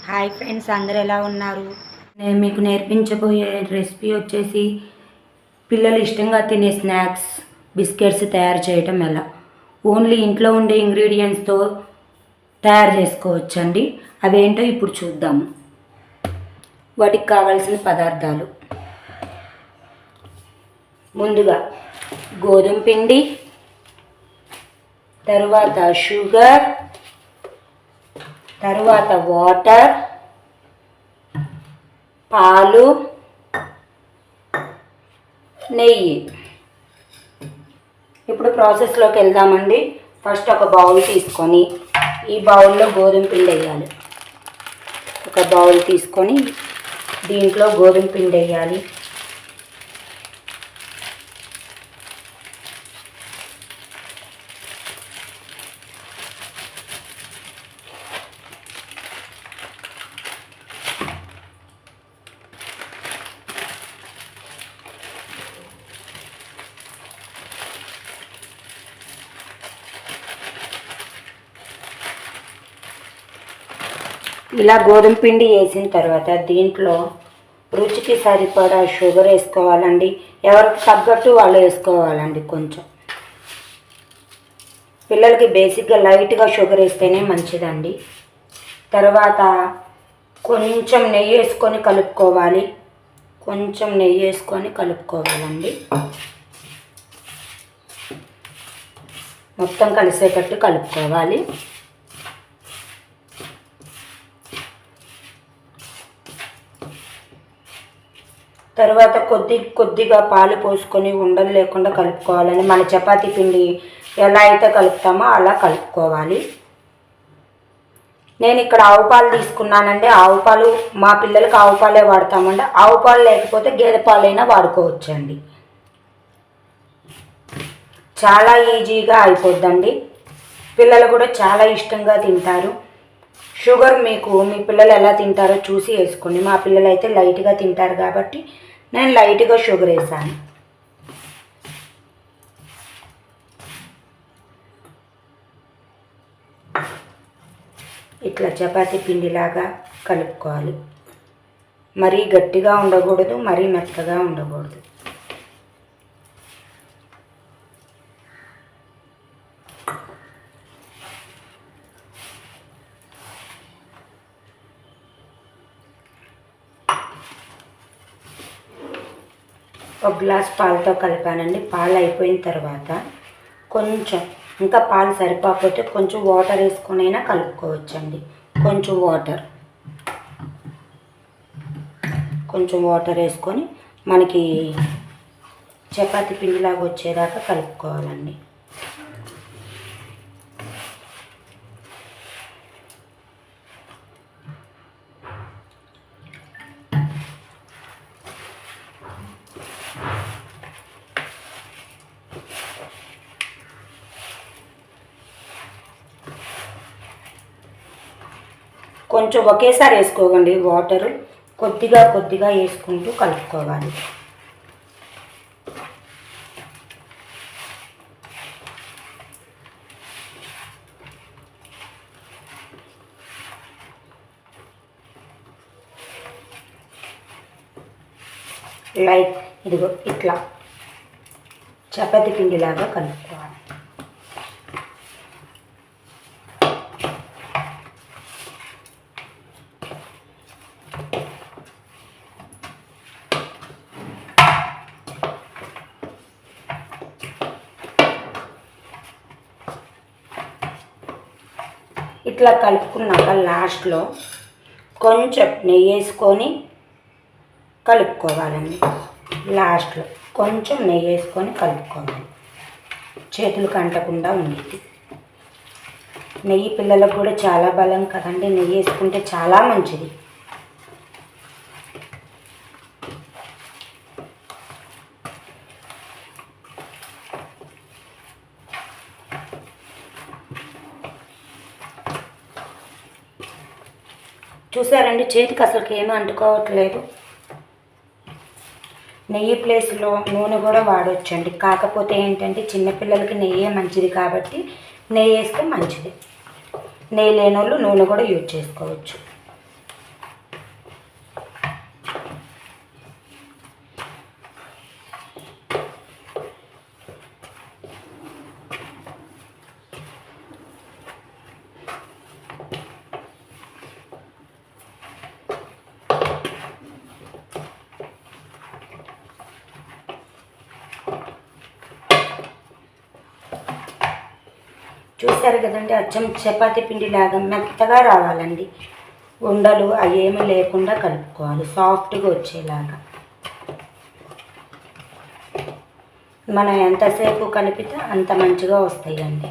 Hi friends, అందరు ఎలా ఉన్నారు? నేను మీకు నేర్పించబోయే రెసిపీ వచ్చేసి పిల్లలు ఇష్టంగా తినే స్నాక్స్ బిస్కెట్స్ తయారు చేయటం ఎలా. ఓన్లీ ఇంట్లో ఉండే ఇంగ్రీడియంట్స్తో తయారు చేసుకోవచ్చండి. అవేంటో ఇప్పుడు చూద్దాము. వాటికి కావాల్సిన పదార్థాలు: ముందుగా గోధుమ పిండి, తరువాత షుగర్, తరువాత వాటర్, పాలు, నెయ్యి. ఇప్పుడు ప్రాసెస్లోకి వెళ్దామండి. ఫస్ట్ ఒక బౌల్ తీసుకొని ఈ బౌల్లో గోధుమ పిండి వేయాలి. ఒక బౌల్ తీసుకొని దీంట్లో గోధుమ పిండి వేయాలి. ఇలా గోధుమ పిండి వేసిన తర్వాత దీంట్లో రుచికి సరిపడా షుగర్ వేసుకోవాలండి. ఎవరికి తగ్గట్టు వాళ్ళు వేసుకోవాలండి. కొంచెం పిల్లలకి బేసిక్గా లైట్గా షుగర్ వేస్తేనే మంచిదండి. తర్వాత కొంచెం నెయ్యి వేసుకొని కలుపుకోవాలి. కొంచెం నెయ్యి వేసుకొని కలుపుకోవాలండి. మొత్తం కలిసేటట్టు కలుపుకోవాలి. తర్వాత కొద్దిగా పాలు పోసుకొని ఉండలు లేకుండా కలుపుకోవాలని, మన చపాతీ పిండి ఎలా అయితే కలుపుతామో అలా కలుపుకోవాలి. నేను ఇక్కడ ఆవు పాలు తీసుకున్నానండి. ఆవు పాలు మా పిల్లలకి ఆవు పాలే వాడతామండి. ఆవు పాలు లేకపోతే గేదె పాలైనా వాడుకోవచ్చండి. చాలా ఈజీగా అయిపోద్దండి. పిల్లలు కూడా చాలా ఇష్టంగా తింటారు. షుగర్ మీ పిల్లలు ఎలా తింటారో చూసి వేసుకోండి. మా పిల్లలు అయితే లైట్గా తింటారు కాబట్టి నేను లైట్గా షుగర్ వేసాను. ఇట్లా చపాతీ పిండిలాగా కలుపుకోవాలి. మరీ గట్టిగా ఉండకూడదు, మరీ మెత్తగా ఉండకూడదు. ఒక గ్లాస్ పాలతో కలిపానండి. పాలు అయిపోయిన తర్వాత కొంచెం ఇంకా పాలు సరిపోకపోతే కొంచెం వాటర్ వేసుకొని అయినా కలుపుకోవచ్చండి. కొంచెం వాటర్ వేసుకొని మనకి చపాతీ పిండిలాగా వచ్చేదాకా కలుపుకోవాలండి. కొంచెం ఒకేసారి వేసుకోకండి. వాటరు కొద్దిగా వేసుకుంటూ కలుపుకోవాలి. లైక్ ఇదిగో ఇట్లా చపాతీ పిండిలాగా కలుపుకోవాలి. ఇట్లా కలుపుకున్నాక లాస్ట్లో కొంచెం నెయ్యి వేసుకొని కలుపుకోవాలండి. లాస్ట్లో కొంచెం నెయ్యి వేసుకొని కలుపుకోవాలి. చేతులకు అంటకుండా ఉండేది. నెయ్యి పిల్లలకు కూడా చాలా బలం కదండి. నెయ్యి వేసుకుంటే చాలా మంచిది. చూసారండి, చేతికి అసలుకి ఏమీ అంటుకోవట్లేదు. నెయ్యి ప్లేస్లో నూనె కూడా వాడవచ్చండి. కాకపోతే ఏంటంటే చిన్నపిల్లలకి నెయ్యే మంచిది కాబట్టి నెయ్యి వేస్తే మంచిది. నెయ్యి లేని వాళ్ళు నూనె కూడా యూజ్ చేసుకోవచ్చు. చూసారు కదండి, అచ్చం చపాతీ పిండి లాగా మెత్తగా రావాలండి. ఉండలు అవి ఏమీ లేకుండా కలుపుకోవాలి, సాఫ్ట్గా వచ్చేలాగా. మనం ఎంతసేపు కలిపితే అంత మంచిగా వస్తాయండి.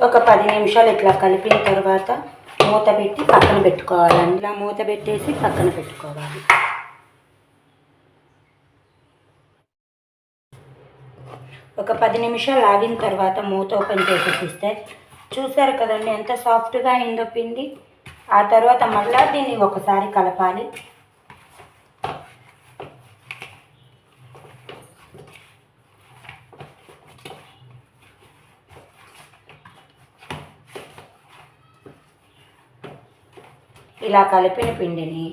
ఒక 10 నిమిషాలు ఇట్లా కలిపిన తర్వాత మూత పెట్టి పక్కన పెట్టుకోవాలండి. ఇలా మూత పెట్టేసి పక్కన పెట్టుకోవాలి. ఒక 10 నిమిషాలు ఆగిన తర్వాత మూత ఓపెన్ చేసి చూస్తే చూసారు కదండి ఎంత సాఫ్ట్గా అయిందో పిండి. ఆ తర్వాత మళ్ళీ దీన్ని ఒకసారి కలపాలి. ఇలా కలిపిన పిండిని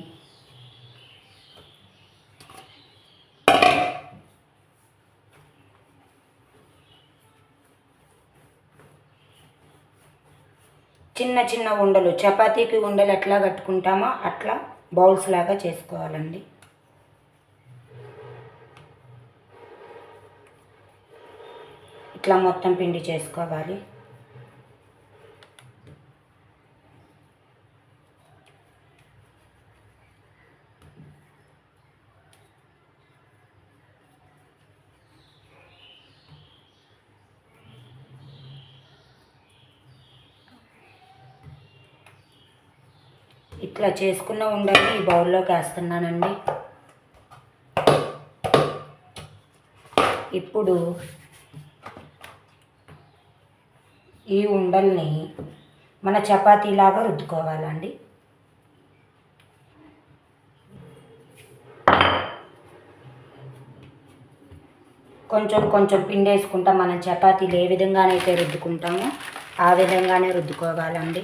చిన్న చిన్న ఉండలు, చపాతీకి ఉండలు ఎట్లా కట్టుకుంటామో అట్లా బౌల్స్ లాగా చేసుకోవాలండి. ఇట్లా మొత్తం పిండి చేసుకోవాలి. ఇట్లా చేసుకున్న ఉండని ఈ బౌల్లోకి వేస్తున్నానండి. ఇప్పుడు ఈ ఉండల్ని మన చపాతీలాగా రుద్దుకోవాలండి. కొంచెం కొంచెం పిండి వేసుకుంటా మనం చపాతీలు ఏ విధంగానైతే రుద్దుకుంటామో ఆ విధంగానే రుద్దుకోవాలండి.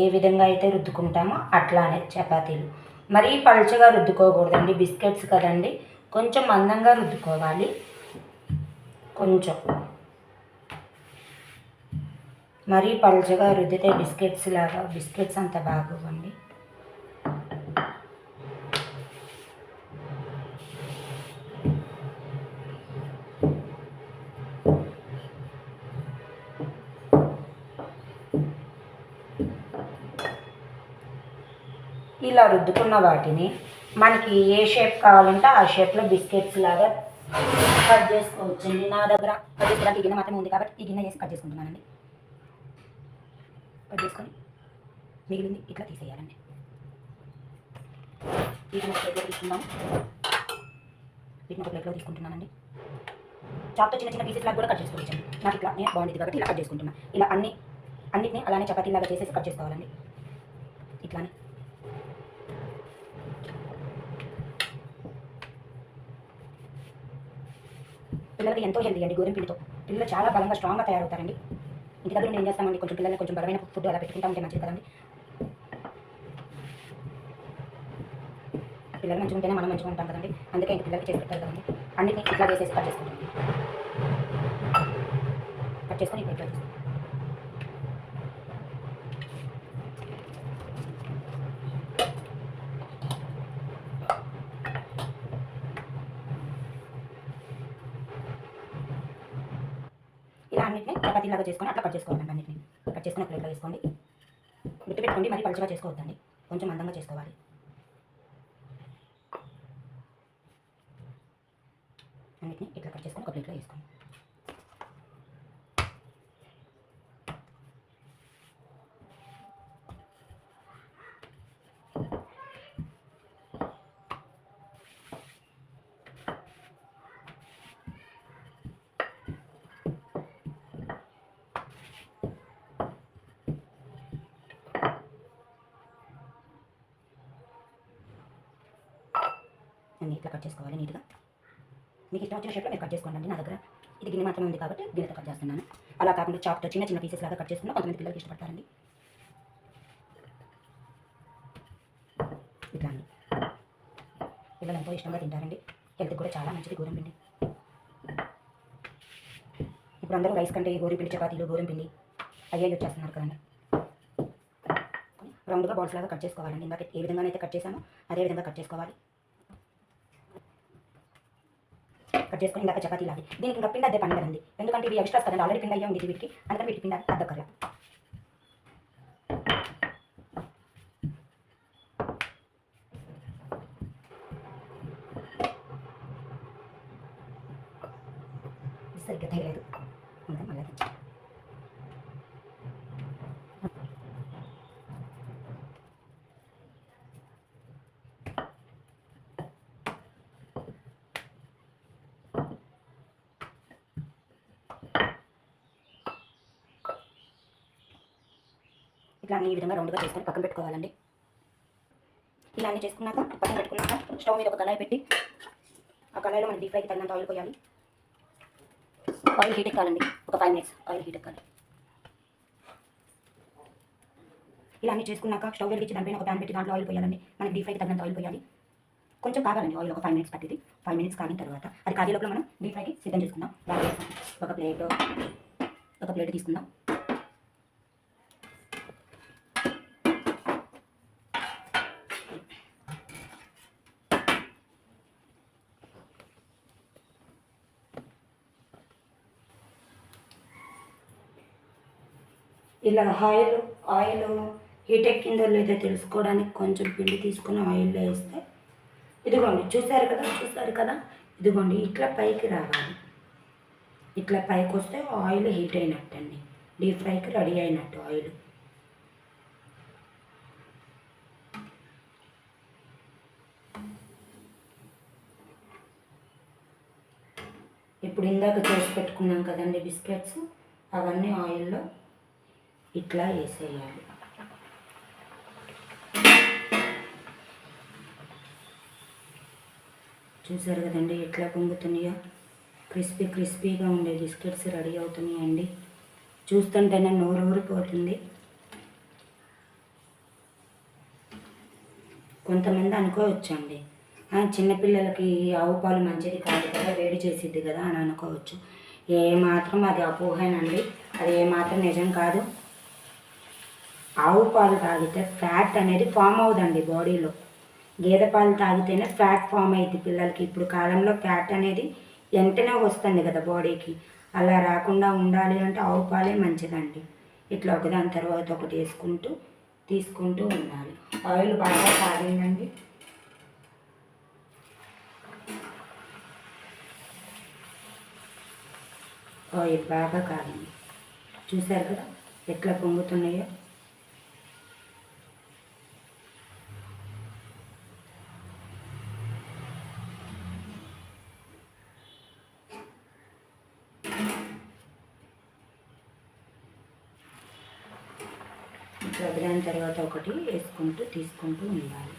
ఏ విధంగా అయితే రుద్దుకుంటామో అట్లానే చపాతీలు. మరీ పలుచగా రుద్దుకోకూడదండి, బిస్కెట్స్ కదండి, కొంచెం మందంగా రుద్దుకోవాలి. కొంచెం మరీ పలుచగా రుద్దితే బిస్కెట్స్ అంత బాగోవండి. ఇలా రుద్దుకున్న వాటిని మనకి ఏ షేప్ కావాలంటే ఆ షేప్లో బిస్కెట్స్ లాగా కట్ చేసుకోవచ్చండి. నా దగ్గర కట్ చేసుకోవడానికి గిన్నె మాత్రమే ఉంది కాబట్టి ఈ గిన్నె వేసి కట్ చేసుకుంటున్నానండి. కట్ చేసుకొని మిగిలింది ఇట్లా తీసేయాలండి. వీటిని ఒక ప్లేట్లో తీసుకుందాం. వీటిని ఒక ప్లేట్లో తీసుకుంటున్నానండి. చాప్తో చిన్న చిన్న పీసెస్ లాగా కూడా కట్ చేసుకోవచ్చు. నాకు ఇట్లా బాగుంటుంది కాబట్టి ఇలా కట్ చేసుకుంటున్నాను. ఇలా అన్నిటిని అలానే చపాతీలాగా చేసేసి కట్ చేసుకోవాలండి. ఇట్లానే పిల్లలకి ఎంతో హెల్తీ అండి గోధుమ పిండితో. పిల్లలు చాలా బలంగా స్ట్రాంగ్గా తయారవుతారండి. ఇంటి దగ్గర ఏం చేస్తామండి, కొంచెం పిల్లల్ని కొంచెం బలమైన ఫుడ్ అలా పెట్టుకుంటా ఉంటే మంచిది కదండి. పిల్లలు మంచిగా ఉంటేనే మనం మంచిగా ఉంటాం కదండి. అందుకే ఇంక పిల్లలకి చేసి పెట్టాలి కదండి. అన్నిటిని ఇట్లా వేసేసి కట్ చేసుకుంటాం. కట్ చేసుకొని ఇప్పుడు ఇట్లా ఇలా అన్నింటినీ చపాతీలాగా చేసుకొని అట్లా కట్ చేసుకోవాలండి. అన్నింటినీ కట్ చేసుకుని ప్లేట్లో వేసుకోండి. గుర్తుపెట్టుకోండి, మరీ పలుచగా చేసుకోవద్దండి, కొంచెం మందంగా చేసుకోవాలి. అన్నింటినీ ఇట్లా కట్ చేసుకొని ఒక ప్లేట్లో వేసుకోండి. అన్నీ ఇట్లా కట్ చేసుకోవాలి నీట్గా. మీకు ఇష్టం వచ్చిన షేప్లో మీరు కట్ చేసుకోండి. నా దగ్గర ఇది గిన్నె మాత్రమే ఉంది కాబట్టి గిన్నెతో కట్ చేస్తున్నాను. అలా కాకుండా చాప్తో చిన్న చిన్న పీసెస్ లాగా కట్ చేసుకున్నా కొంతమంది పిల్లలకి ఇష్టపడతారండి. ఇట్లా అండి, పిల్లలు ఎంతో ఇష్టంగా తింటారండి. హెల్త్కి కూడా చాలా మంచిది గోధుమ పిండి. ఇప్పుడు అందరూ రైస్ కంటే గోధుమ పిండి చపాతీలు, గోధుమ పిండి అయ్యే వచ్చేస్తున్నారు కదండి. రౌండ్గా బాల్స్ లాగా కట్ చేసుకోవాలండి. ఇందాక ఏ విధంగానైతే కట్ చేసామో అదే విధంగా కట్ చేసుకోవాలి. కట్ చేసుకుని ఇందాక చపాతీ లాగి దీనికి ఇంకా పిండి అదే పని కదండి, ఎందుకంటే ఇవి ఎక్స్ట్రాస్ కదండి, ఆల్రెడీ పిండి అయ్యే ఉంది వీటికి, అందుకని వీటి పిండి అద్దక్కర్లా. సరిగ్గా తగ్గలేదు అందుకని మళ్ళీ ఇట్లా ఈ విధంగా రౌండ్గా చేసుకొని పక్కన పెట్టుకోవాలండి. ఇలా అన్నీ చేసుకున్నాక పక్కన పెట్టుకున్నాక స్టవ్ మీద ఒక కళాయి పెట్టి ఆ కళాయిలో మనం డీప్ ఫ్రైకి తగినంత ఆయిల్ పోయాలి. ఆయిల్ హీట్ ఎక్కాలండి, ఒక 5 minutes ఆయిల్ హీట్ ఎక్కాలి. ఇలా అన్నీ చేసుకున్నాక స్టవ్ వెలిగించి దానిపైన ఒక ప్యాన్ పెట్టి దాంట్లో ఆయిల్ పోయాలండి. మనకి డీప్ ఫ్రైకి తగినంత ఆయిల్ పోయాలి. కొంచెం కాగాలండి ఆయిల్, ఒక 5 minutes పట్టింది. 5 minutes కాగిన తర్వాత అది కాగే లోపల మనం డీప్ ఫ్రైకి సిద్ధం చేసుకుందాం. ఒక ప్లేట్ తీసుకుందాం. ఇలా ఆయిల్ హీట్ ఎక్కిందో లేదో తెలుసుకోవడానికి కొంచెం పిండి తీసుకుని ఆయిల్లో వేస్తే ఇదిగోండి, చూసారు కదా ఇదిగోండి, ఇట్లా పైకి రావాలి. ఇట్లా పైకి వస్తే ఆయిల్ హీట్ అయినట్టండి, డీప్ ఫ్రైకి రెడీ అయినట్టు ఆయిల్. ఇప్పుడు ఇందాక చేసి పెట్టుకున్నాం కదండి బిస్కెట్స్, అవన్నీ ఆయిల్లో ఇట్లా వేసేయాలి. చూసారు కదండి ఎట్లా పొంగుతున్నాయో, క్రిస్పీగా ఉండే బిస్కెట్స్ రెడీ అవుతున్నాయండి. చూస్తుంటేనే నోరు ఊరిపోతుంది. కొంతమంది అనుకోవచ్చండి, చిన్నపిల్లలకి ఆవు పాలు మంచిది కాదు కదా, వేడి చేసిద్ది కదా అని అనుకోవచ్చు. ఏమాత్రం అది అపోహేనండి, అది ఏమాత్రం నిజం కాదు. ఆవు పాలు తాగితే ఫ్యాట్ అనేది ఫామ్ అవుదండి బాడీలో. గేదె పాలు తాగితేనే ఫ్యాట్ ఫామ్ అయింది పిల్లలకి. ఇప్పుడు కాలంలో ఫ్యాట్ అనేది వెంటనే వస్తుంది కదా బాడీకి, అలా రాకుండా ఉండాలి అంటే ఆవు పాలే మంచిదండి. ఇట్లా ఒకదాని తర్వాత ఒకటి వేసుకుంటూ తీసుకుంటూ ఉండాలి. ఆయిల్ బాగా కాగిందండి. ఆయిల్ బాగా కాగింది, చూసారు కదా ఎట్లా పొంగుతున్నాయో. ఇట్లా వదిలిన తర్వాత ఒకటి వేసుకుంటూ తీసుకుంటూ ఉండాలి.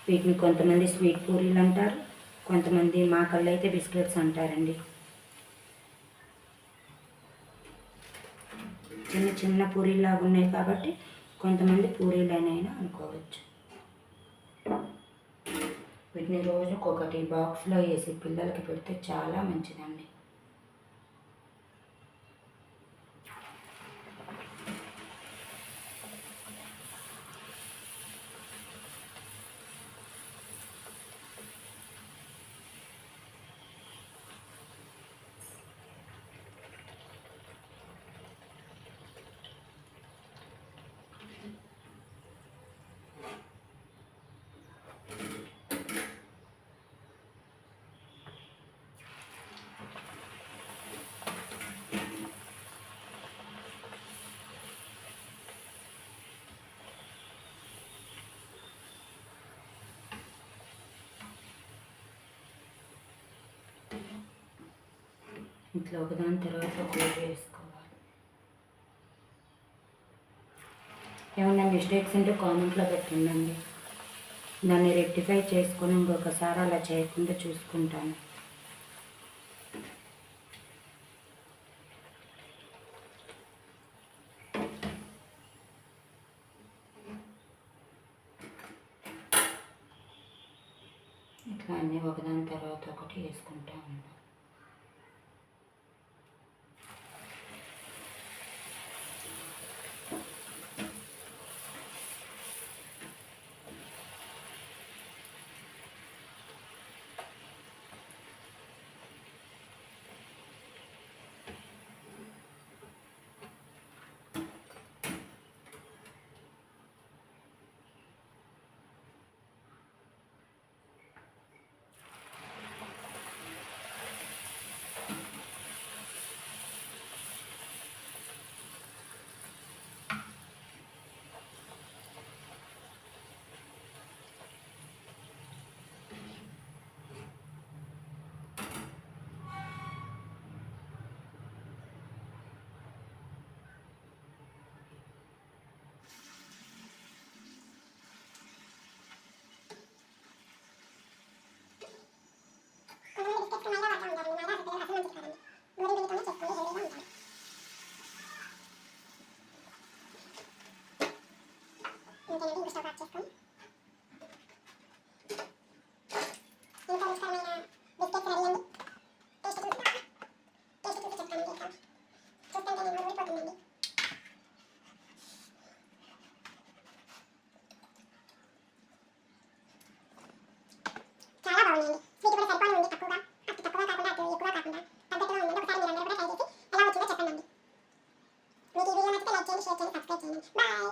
వీటిని కొంతమంది స్వీట్ పూరీలు అంటారు, కొంతమంది మా కళ్ళు అయితే బిస్కెట్స్ అంటారండి. చిన్న చిన్న పూరీలాగా ఉన్నాయి కాబట్టి కొంతమంది పూరీలనైనా అనుకోవచ్చు. వీటిని రోజుకొకటి బాక్స్లో వేసి పిల్లలకి పెడితే చాలా మంచిదండి. ఇట్లా ఒకదాని తర్వాత ఒకటి వేసుకోవాలి. ఏమన్నా మిస్టేక్స్ ఉంటే కామెంట్లో పెట్టండి, దాన్ని రెక్టిఫై చేసుకొని ఇంకొకసారి అలా చేయకుండా చూసుకుంటాను. ఇట్లా అన్నీ ఒకదాని తర్వాత ఒకటి వేసుకుంటా ఉన్నా. చాలా బాగుందండి. స్వీట్ కూడా సరిపోని ఉంది, తక్కువగా అటు తక్కువ కాకుండా అటు ఎక్కువ కాకుండా తగ్గట్టుగా ఉందండి. ఒకసారి మీరందరూ కూడా ట్రై చేసి ఎలా వచ్చిందో చెప్పండి. మీకు ఈ వీడియో నచ్చితే లైక్ చేయండి, షేర్ చేయండి, సబ్స్క్రైబ్ చేయండి. బాయ్.